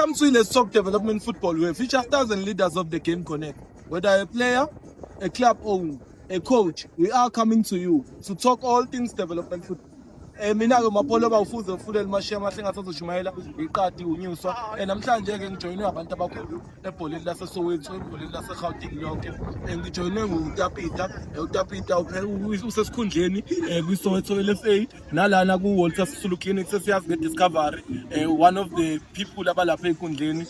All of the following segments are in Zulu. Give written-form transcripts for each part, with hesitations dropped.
comes to Let's Talk Development Football, we feature 1,000 leaders of the game connect. Whether a player, a club owner, a coach, we are coming to you to talk all things development football. Mina ke mapolo bawufuza ufulela mashiya amahle ngasazoshumayela iqadi unyuswa namhlanje ke ngijoyinwe abantu abakhulu ebholeni laseSoweto ebholeni laseGauteng lonke ngijoyinwe nguTapita uTapita usesikhundleni kwiSoweto LFA nalana kuWalter Sisulu Clinic sesiyazi ngeDiscovery one of the people abalapha enkundleni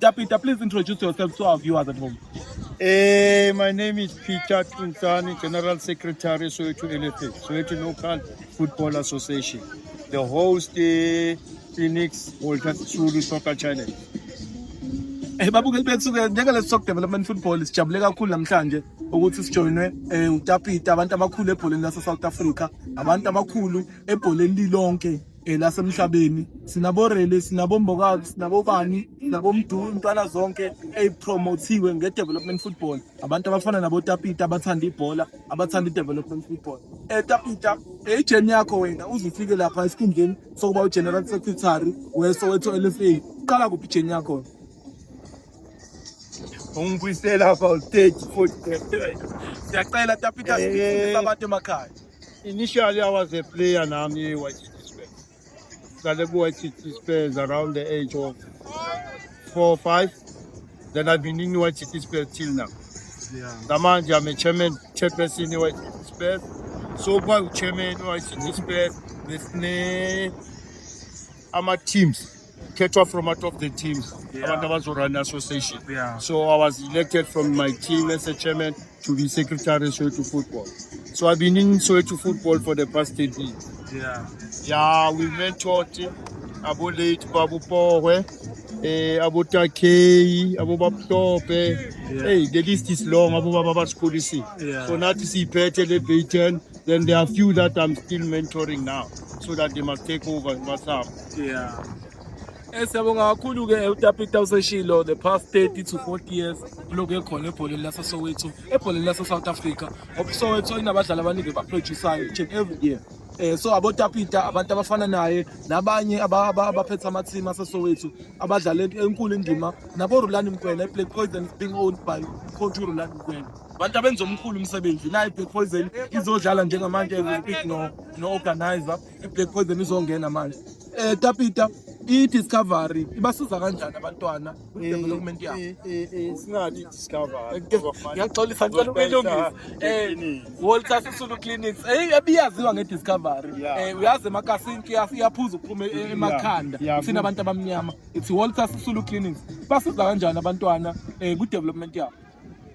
Tapita, please introduce yourself to our viewers at home. My name is Peter Tunsani, General Secretary, Soweto LFA, Soweto Local Football Association. The host, Phoenix Walter Sisulu Soccer Challenge. Babukeli bethu ke njenge-Let's Talk Development Football sijabule kakhulu namhlanje ukuthi sijoyinwe uTapita abantu abakhulu ebholeni lase-South Africa, abantu abakhulu ebholeni lilonke lasemhlabeni. Sinaborele, sinabombokazi, sinabobani, sinabomdu, intwana zonke ezipromothiwe nge-development football. Abantu abafana naboTapita abathanda ibhola, abathanda i-development football. Tapita, ejeni yakho wena uzifike lapha esikhundleni sokuba u-General Secretary weSoweto LFA. Uqala kuphi ijeni yakho? Ungikwisela about 30-40. Siyacela Tapita sifundise abantu emakhaya. Initially, I was a player now I'm White City Spurs. Started White City Spurs around the age of 4 or 5. Then I've been in White City Spurs till now. Yeah. I'm a chairperson in White City Spurs. So I'm chairman in White City Spurs. I'm a teams. Catch from out of the teams. I was run association. Yeah. So I was elected from my team as a chairman to be secretary of Soweto Football. So I've been in Soweto Football for the past 8 years. Yeah. Yeah, we mentored Abu Late, Babu Powe, Abu Takei, Abu Babtope. Hey, the list is long, Abu Baba's policy. Yeah. So now to see Peter Baton, then there are a few that I'm still mentoring now, so that they must take over what's up. Yeah. Siyabonga kakhulu ke uTapita useshilo the past 30 to 40 years lokho ekhona ebholeni laseSoweto ebholeni laseSouth Africa Soweto inabadlali abaningi baproduceayo each and every year so aboTapita abantu abafana naye nabanye abaphethe ama team aseSoweto abadlala enkulu indima naboRulani Mkwena Black Poison being owned by Coach Rulani Mkwena abantu abenza omkhulu umsebenzi naye Black Poison izodlala njengamanje no organizer iBlack Poison izongena manje Tapita i-Discovery ibasiza kanjani abantwana development yabo Singathi i-Discovery ngiyaxolisa ngicela ubelungise Walter Sisulu Clinics ebiyaziwa nge-Discovery uyazi emakasini iyaphuza ukuphuma emakhanda sina abantu abamnyama it's Walter Sisulu Clinics basiza kanjani abantwana ku-development yabo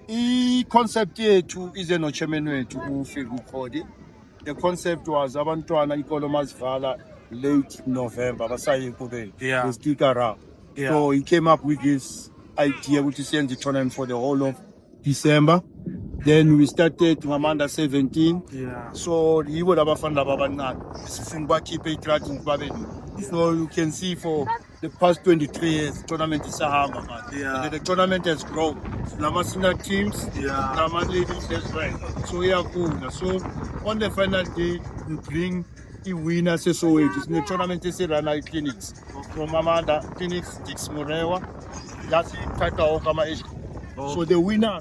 i-concept yethu ize no-chairman wethu uFiku Khodi. The concept was abantwana ikolo mazivala late November, they stick around. Yeah. So he came up with this idea, which is the tournament for the whole of December. Then we started Amanda 17. Yeah. So he would have a fun So you can see for the past 23 years, tournament is a hammer, man. Yeah. And the tournament has grown. Namasina teams, Naman ladies as well. So we are cool. So on the final day, we bring the winners so it is the tournament is run at clinics from Amanda Clinics Dix Morewa that's Kaka Okama. So the winner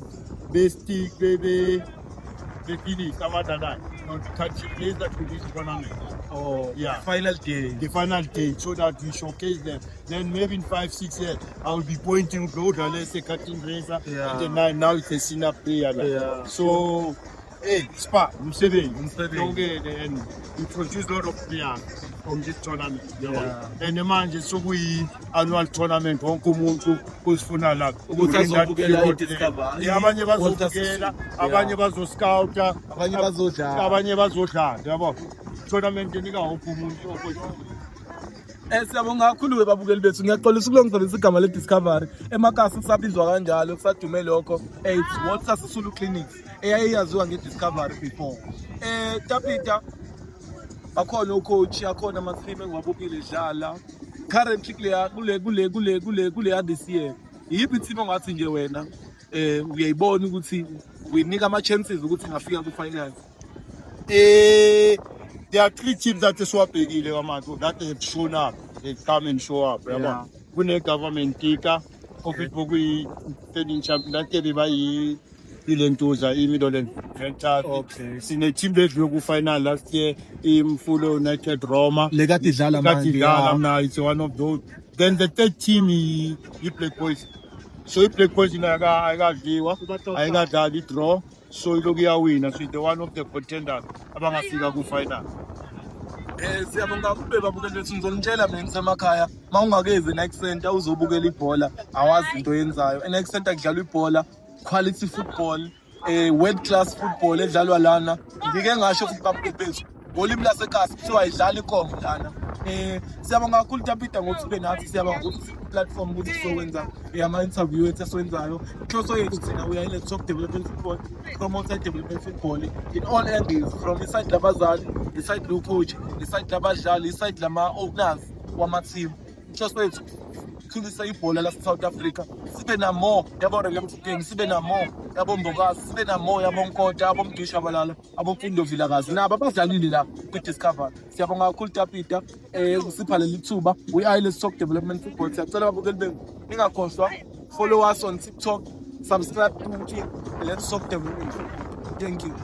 best baby the clinic Amanda not catch place that will be tournament. Oh yeah, final day. The final day, so that we showcase them. Then maybe in 5-6 years, I will be pointing gold, let's say cutting razor, and then now it's a senior player. Yeah. So hey, Spa, Msebe, and we produce a lot of players from this tournament. Yeah. And the man just so we annual tournament, Honkumuntu, Kusfunala, abanye bazogela, abanye bazoscouta, abanye bazodlala, yabo. Tournament nika wonke umuntu siyabonga kakhulu babukeli bethu ngiyaxolisa ukulungisebenzisa igama le-Discovery emakasi sabizwa kanjalo kusadume lokho it's Walter Sisulu Clinics eyayiyaziwa nge-Discovery before Tapita akhona ucoach akhona ama-team engiwabukile dlala currently kule this year yiphi team ongathi nje wena uyayibona ukuthi uyinika ama-chances ukuthi ngafika ku-finals there are 3 teams that is swapegile that have shown up. They come and show up. Yeah. kune-government tika office bokuyi-standing champion nakebe ilentuza i-Middleland Venture. Okay. Sine-team lethu yoku-final last year iMfulo United Roma. Lekade idlala manje, Idlala yeah. mna, it's one of those. Then the third team i-Black Boys. So i-Black Boys ayikadliwa, ayikadlali i-draw. So iloku iyawina. So it's the one of the contenders abangafika ku-final. Siyabonga kakhulu babukeli bethu, ngizonitshela mina ngisemakhaya mawungakezi e-Nike Center uzobukela ibhola awazi into yenzayo. E-Nike Center kudlalwa ibhola, quality football, world class football edlalwa lana. Ngike ngasho futhi babukeli bethu ngolimi lasekhaya kuthiwa idlala ikongo lana. Siyabonga kakhulu Tapita ngokuthi ube nathi, siyabonga ukuthi platform ukuthi sizokwenza ama-interview ethu esiwenzayo. Inhloso yethu thina we are in the talk development football, promote development football in all angles, from inside labazali, inside lo coach, inside labadlali, inside lama-owners wama-team. Inhloso yethu khulisa ibhola lase-South Africa, sibe na-more yabo-Relem sibe na-more yabo-Mbokazi, sibe na-more yabo-Nkota, yabo-Mdisha Abalala, abo-Mfundo Vilakazi, nabo abadlalile la kwi-Discover. Siyabonga kakhulu Tapita usipha leli thuba. We are Let's Talk Development Football. Siyacela babukeli bethu ningakhohlwa, follow us on TikTok, subscribe to Let's Talk Development. Thank you.